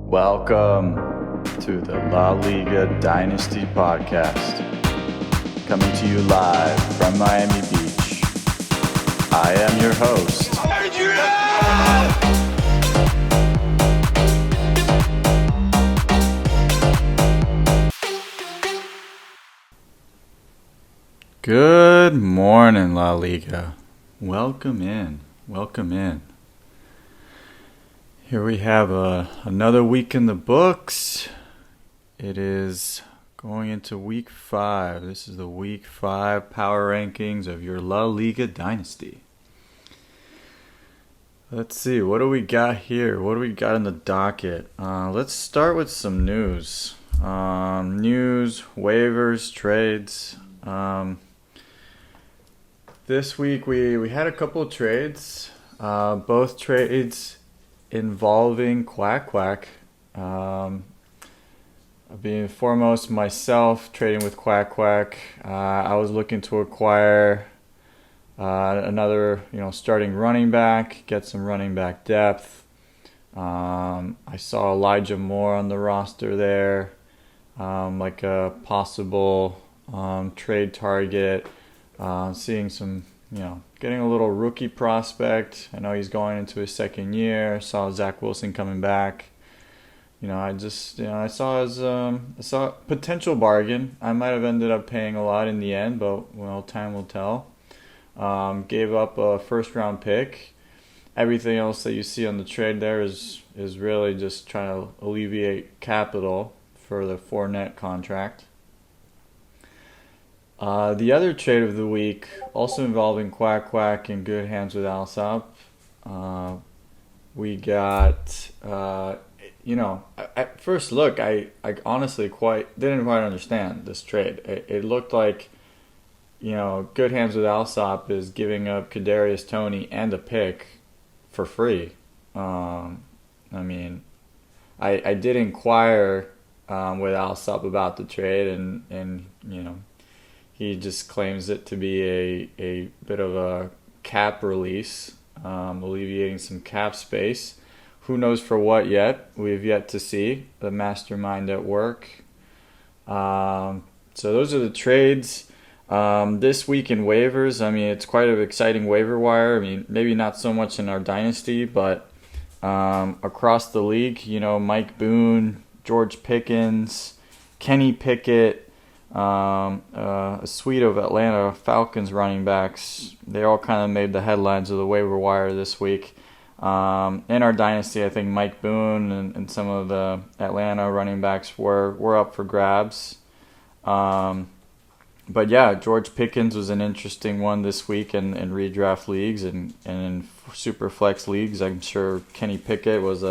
Welcome to the La Liga Dynasty Podcast, coming to you live from Miami Beach. I am your host, Good morning, La Liga. Welcome in. Here we have another week in the books. It is going into week 5. This is the week 5 power rankings of your La Liga Dynasty. Let's see, what do we got here? What do we got in the docket? Let's start with some news. News, waivers, trades. This week we had a couple of trades. Both trades involving Quack. Being foremost myself, trading with Quack. I was looking to acquire another, starting running back, get some running back depth. I saw Elijah Moore on the roster there, like a possible trade target. Seeing some, getting a little rookie prospect. I know he's going into his second year. Saw Zach Wilson coming back. I saw a potential bargain. I might have ended up paying a lot in the end, but time will tell. Gave up a first round pick. Everything else that you see on the trade there is really just trying to alleviate capital for the Fournette contract. The other trade of the week, also involving Quack in good hands with Alsop. We got, at first look, I honestly didn't quite understand this trade. It looked like, good hands with Alsop is giving up Kadarius Toney and a pick for free. I did inquire with Alsop about the trade, and he just claims it to be a bit of a cap release, alleviating some cap space. Who knows for what yet? We've yet to see the mastermind at work. So those are the trades. This week in waivers, it's quite an exciting waiver wire. Maybe not so much in our dynasty, but across the league, Mike Boone, George Pickens, Kenny Pickett, a suite of Atlanta Falcons running backs. They all kind of made the headlines of the waiver wire this week. In our dynasty, I think Mike Boone and some of the Atlanta running backs were up for grabs. But yeah, George Pickens was an interesting one this week in redraft leagues and in super flex leagues. I'm sure Kenny Pickett was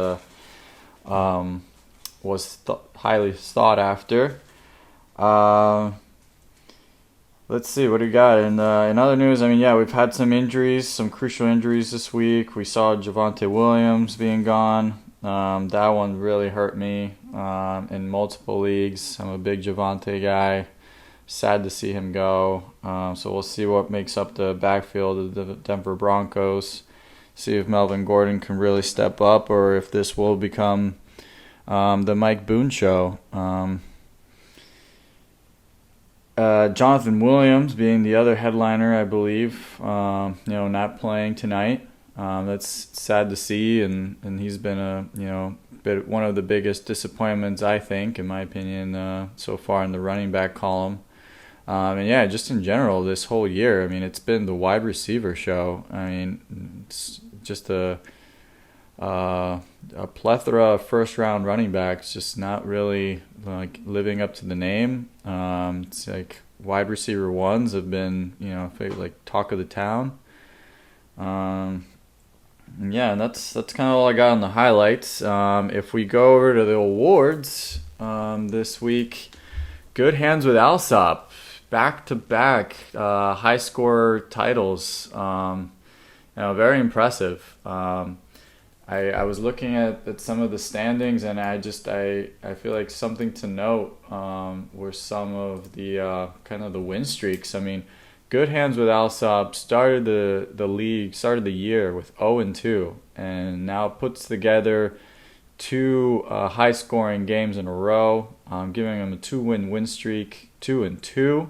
highly sought after. Let's see, what do we got? In other news, we've had some injuries, some crucial injuries this week. We saw Javonte Williams being gone. That one really hurt me in multiple leagues. I'm a big Javonte guy. Sad to see him go. So we'll see what makes up the backfield of the Denver Broncos. See if Melvin Gordon can really step up or if this will become the Mike Boone show. Jonathan Williams being the other headliner, I believe, not playing tonight. That's sad to see, and he's been one of the biggest disappointments, I think, in my opinion, so far in the running back column. Just in general, this whole year, it's been the wide receiver show. It's just a plethora of first-round running backs, just not really living up to the name. It's like wide receiver ones have been, like talk of the town. And that's kind of all I got on the highlights. If we go over to the awards this week, good hands with Alsop, back-to-back high score titles. Very impressive. I was looking at some of the standings, and I feel like something to note were some of the kind of the win streaks. Good hands with Alsop started the year with 0-2, and now puts together two high-scoring games in a row. Giving them a 2-win streak, 2-2.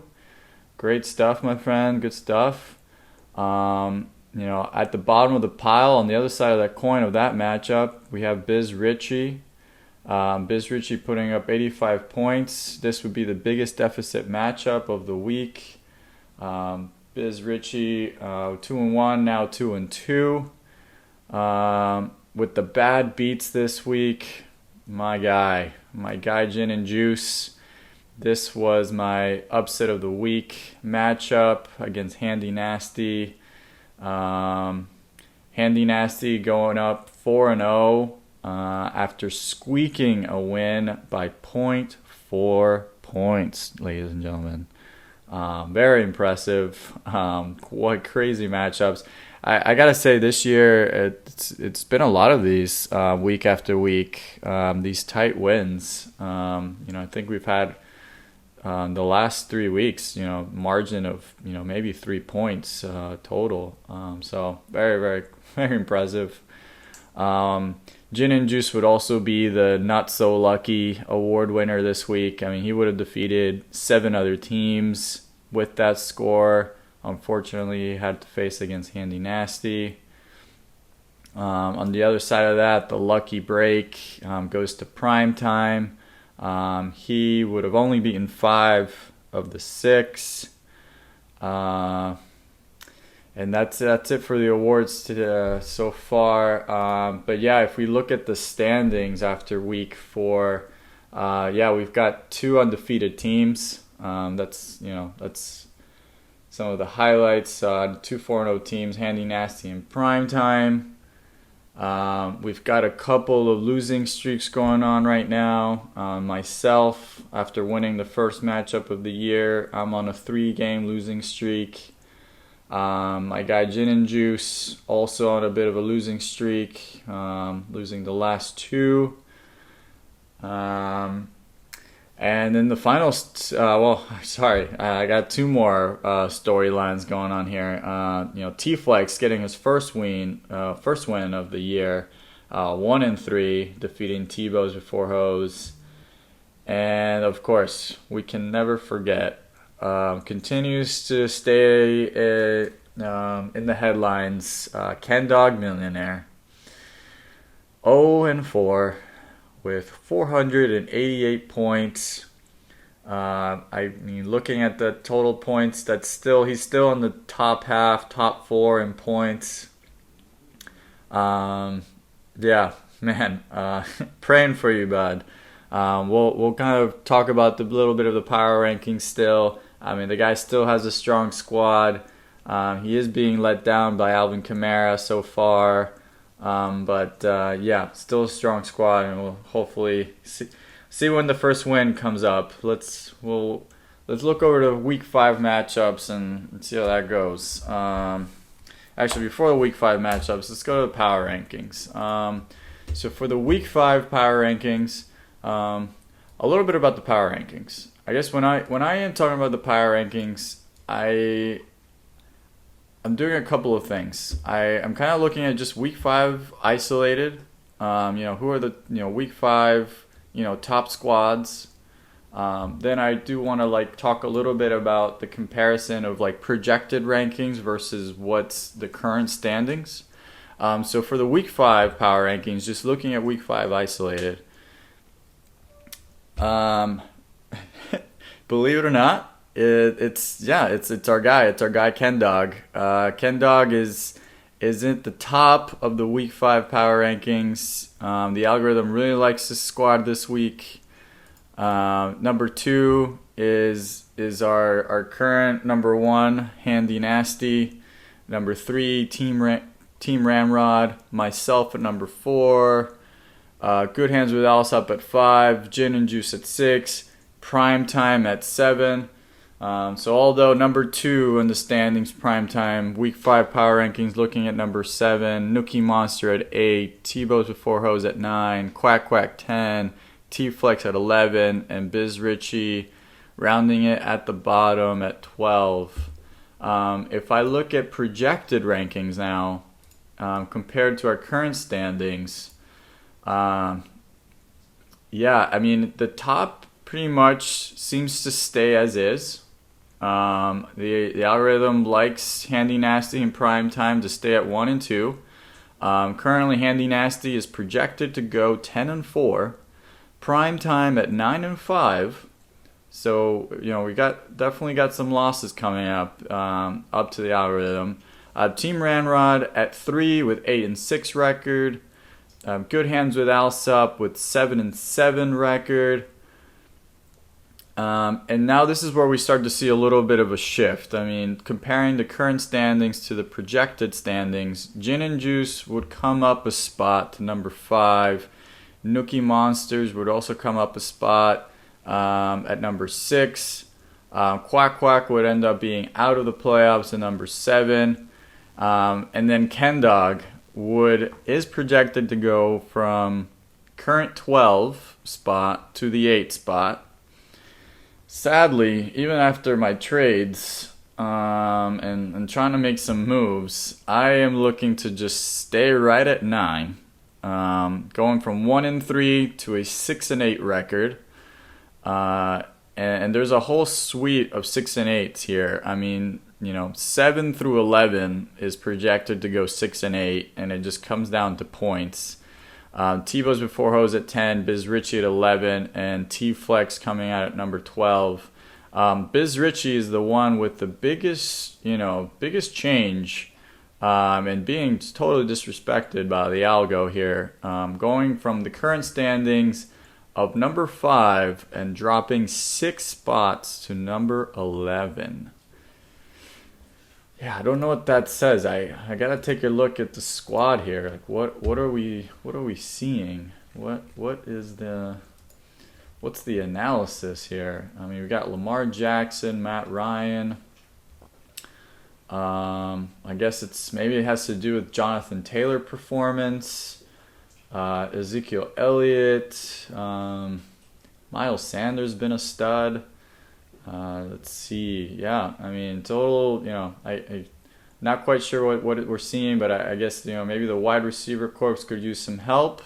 Great stuff, my friend. Good stuff. At the bottom of the pile, on the other side of that coin of that matchup, we have Biz Richie. Biz Richie putting up 85 points. This would be the biggest deficit matchup of the week. Biz Richie 2-1, now 2-2. With the bad beats this week, my guy Gin and Juice. This was my upset of the week matchup against Handy Nasty. Handy Nasty going up 4-0 after squeaking a win by 0.4 points, ladies and gentlemen. Very impressive. What crazy matchups. I gotta say, this year it's been a lot of these week after week, these tight wins. I think we've had the last 3 weeks, margin of maybe 3 points total. So very, very, very impressive. Gin and Juice would also be the not so lucky award winner this week. I mean, he would have defeated 7 other teams with that score. Unfortunately, he had to face against Handy Nasty. On the other side of that, the lucky break goes to Primetime. He would have only beaten 5 of the 6. And that's it for the awards so far. But yeah, if we look at the standings after week 4, we've got 2 undefeated teams. That's some of the highlights. 2 4-0 teams, Handy Nasty and Primetime. We've got a couple of losing streaks going on right now. Myself, after winning the first matchup of the year, I'm on a 3-game losing streak. My guy Gin and Juice also on a bit of a losing streak, losing the last 2. And then the final, I got 2 more storylines going on here. T-Flex getting his first win of the year, 1-3, defeating T-Bows before Hoes. And of course, we can never forget, continues to stay in the headlines, Ken Dog Millionaire, 0-4. With 488 points. Looking at the total points, he's still in the top 4 in points. Praying for you, bud. We'll kind of talk about the little bit of the power rankings still. The guy still has a strong squad. He is being let down by Alvin Kamara so far. Still a strong squad, and we'll hopefully see when the first win comes up. Let's look over to week 5 matchups and see how that goes. Actually, before the week 5 matchups, let's go to the power rankings. So for the week 5 power rankings, a little bit about the power rankings. I guess when I am talking about the power rankings, I'm doing a couple of things. I'm kind of looking at just week 5 isolated. Who are the week 5 top squads. Then I do want to talk a little bit about the comparison of projected rankings versus what's the current standings. So for the week 5 power rankings, just looking at week 5 isolated. Believe it or not, it's our guy Ken Dog. Ken Dog is at the top of the week 5 power rankings. The algorithm really likes this squad this week. Number 2 is our current number 1, Handy Nasty. Number 3, Team Ramrod. Myself at number 4. Good Hands with Alice up at 5. Gin and Juice at 6. Primetime at 7. So although number 2 in the standings, Primetime, week 5 power rankings, looking at number 7, Nookie Monster at 8, T-Bows before Hoes at 9, Quack Quack 10, T-Flex at 11, and Biz Richie rounding it at the bottom at 12. If I look at projected rankings now, compared to our current standings, Yeah, I mean, the top pretty much seems to stay as is. The algorithm likes Handy Nasty in prime time to stay at 1 and 2. Currently, Handy Nasty is projected to go 10 and 4. Prime time at 9 and 5. So we definitely got some losses coming up to the algorithm. Team Ranrod at 3 with 8 and 6 record. Good Hands with Alsup with 7 and 7 record. And now this is where we start to see a little bit of a shift. I mean, comparing the current standings to the projected standings, Gin and Juice would come up a spot to number 5. Nookie Monsters would also come up a spot at number 6. Quack Quack would end up being out of the playoffs at number 7. And then Ken Dog is projected to go from current 12 spot to the 8 spot. Sadly, even after my trades and trying to make some moves, I am looking to just stay right at 9. Going from 1 and 3 to a 6 and 8 record. And there's a whole suite of 6 and 8s here. I mean, 7 through 11 is projected to go 6 and 8, and it just comes down to points. Tebow's Before Hose at 10, Biz Richie at 11, and T-Flex coming out at number 12. Biz Richie is the one with the biggest change, and being totally disrespected by the algo here. Going from the current standings of number 5 and dropping 6 spots to number 11. Yeah, I don't know what that says. I gotta take a look at the squad here. Like, what are we seeing? What's the analysis here? I mean, we got Lamar Jackson, Matt Ryan. I guess maybe it has to do with Jonathan Taylor performance. Ezekiel Elliott. Miles Sanders been a stud. Let's see. Yeah, I mean, total, I not quite sure what we're seeing, but I guess, maybe the wide receiver corps could use some help.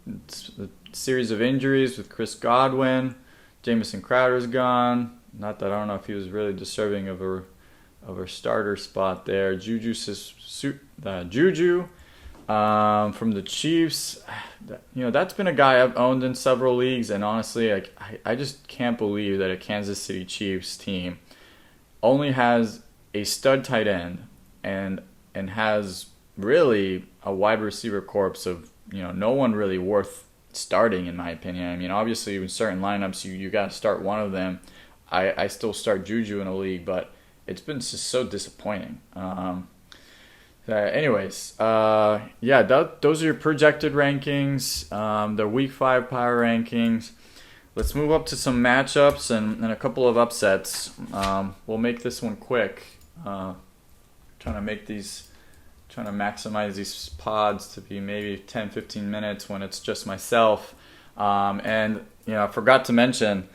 It's a series of injuries with Chris Godwin. Jamison Crowder's gone. Not that I don't know if he was really deserving of a starter spot there. Juju from the Chiefs, that's been a guy I've owned in several leagues, and honestly, I just can't believe that a Kansas City Chiefs team only has a stud tight end and has really a wide receiver corps of no one really worth starting, in my opinion. I mean, obviously in certain lineups you got to start one of them. I still start Juju in a league, but it's been just so disappointing. Those are your projected rankings. They're Week 5 power rankings. Let's move up to some matchups and a couple of upsets. We'll make this one quick. Trying to maximize these pods to be maybe 10-15 minutes when it's just myself. I forgot to mention,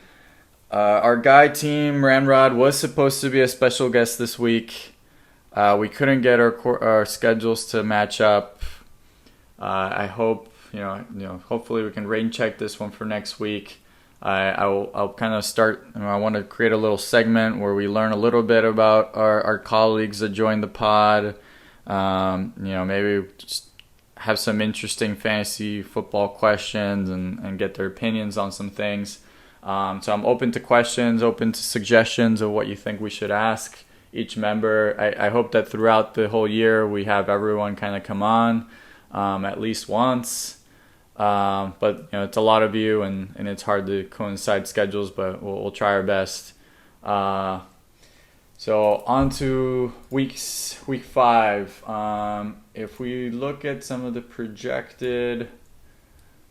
our guy Team Ranrod was supposed to be a special guest this week. We couldn't get our schedules to match up. I hope hopefully we can rain check this one for next week. I'll kind of start. I want to create a little segment where we learn a little bit about our colleagues that joined the pod. Maybe just have some interesting fantasy football questions and get their opinions on some things. So I'm open to questions, open to suggestions of what you think we should ask each member. I hope that throughout the whole year we have everyone kind of come on at least once. But it's a lot of you and it's hard to coincide schedules, but we'll try our best. So on to week 5. If we look at some of the projected,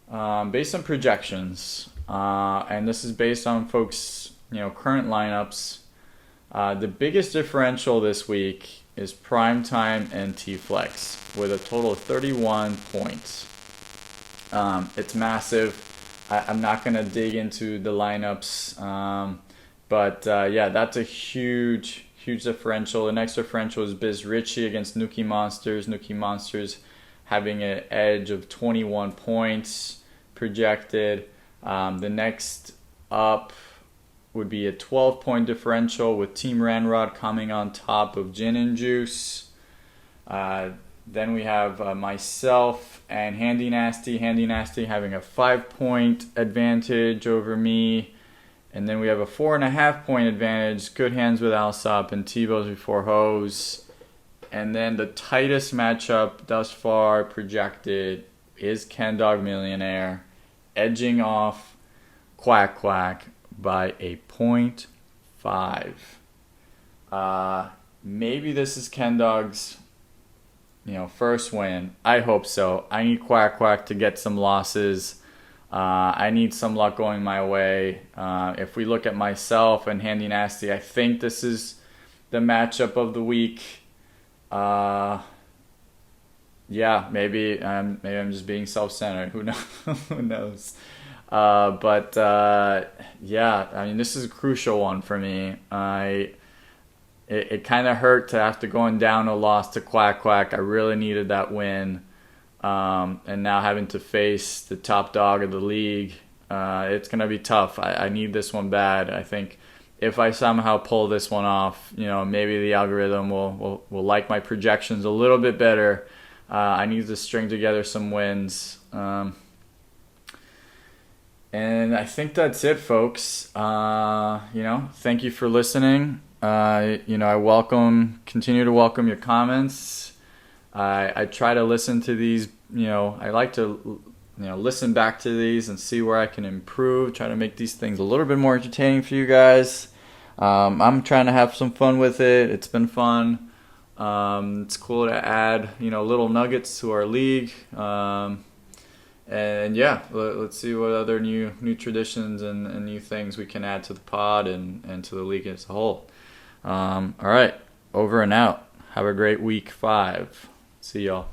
based on projections, and this is based on folks' current lineups. The biggest differential this week is Primetime and T-Flex with a total of 31 points. It's massive. I'm not going to dig into the lineups, but that's a huge differential. The next differential is Biz Richie against Nookie Monsters. Nookie Monsters having an edge of 21 points. projected. The next up would be a 12-point differential with Team Ranrod coming on top of Gin and Juice. Then we have myself and Handy Nasty. Handy Nasty having a 5-point advantage over me. And then we have a 4.5-point advantage. Good Hands with Alsop and Tebow's Before Hose. And then the tightest matchup thus far projected is Ken Dog Millionaire, edging off Quack Quack by a 0.5. Maybe this is Ken Dog's first win. I hope so. I need Quack Quack to get some losses. I need some luck going my way. If we look at myself and Handy Nasty, I think this is the matchup of the week. Maybe I'm just being self-centered. Who knows? Who knows? This is a crucial one for me. It kind of hurt to have to go down a loss to Quack Quack. I really needed that win. And now having to face the top dog of the league, it's going to be tough. I need this one bad. I think if I somehow pull this one off, maybe the algorithm will like my projections a little bit better. I need to string together some wins. And I think that's it, folks. Thank you for listening. I continue to welcome your comments. I try to listen to these, I like to, listen back to these and see where I can improve, try to make these things a little bit more entertaining for you guys. I'm trying to have some fun with it. It's been fun. It's cool to add, little nuggets to our league. Let's see what other new traditions and new things we can add to the pod and to the league as a whole. All right, over and out. Have a great week 5. See y'all.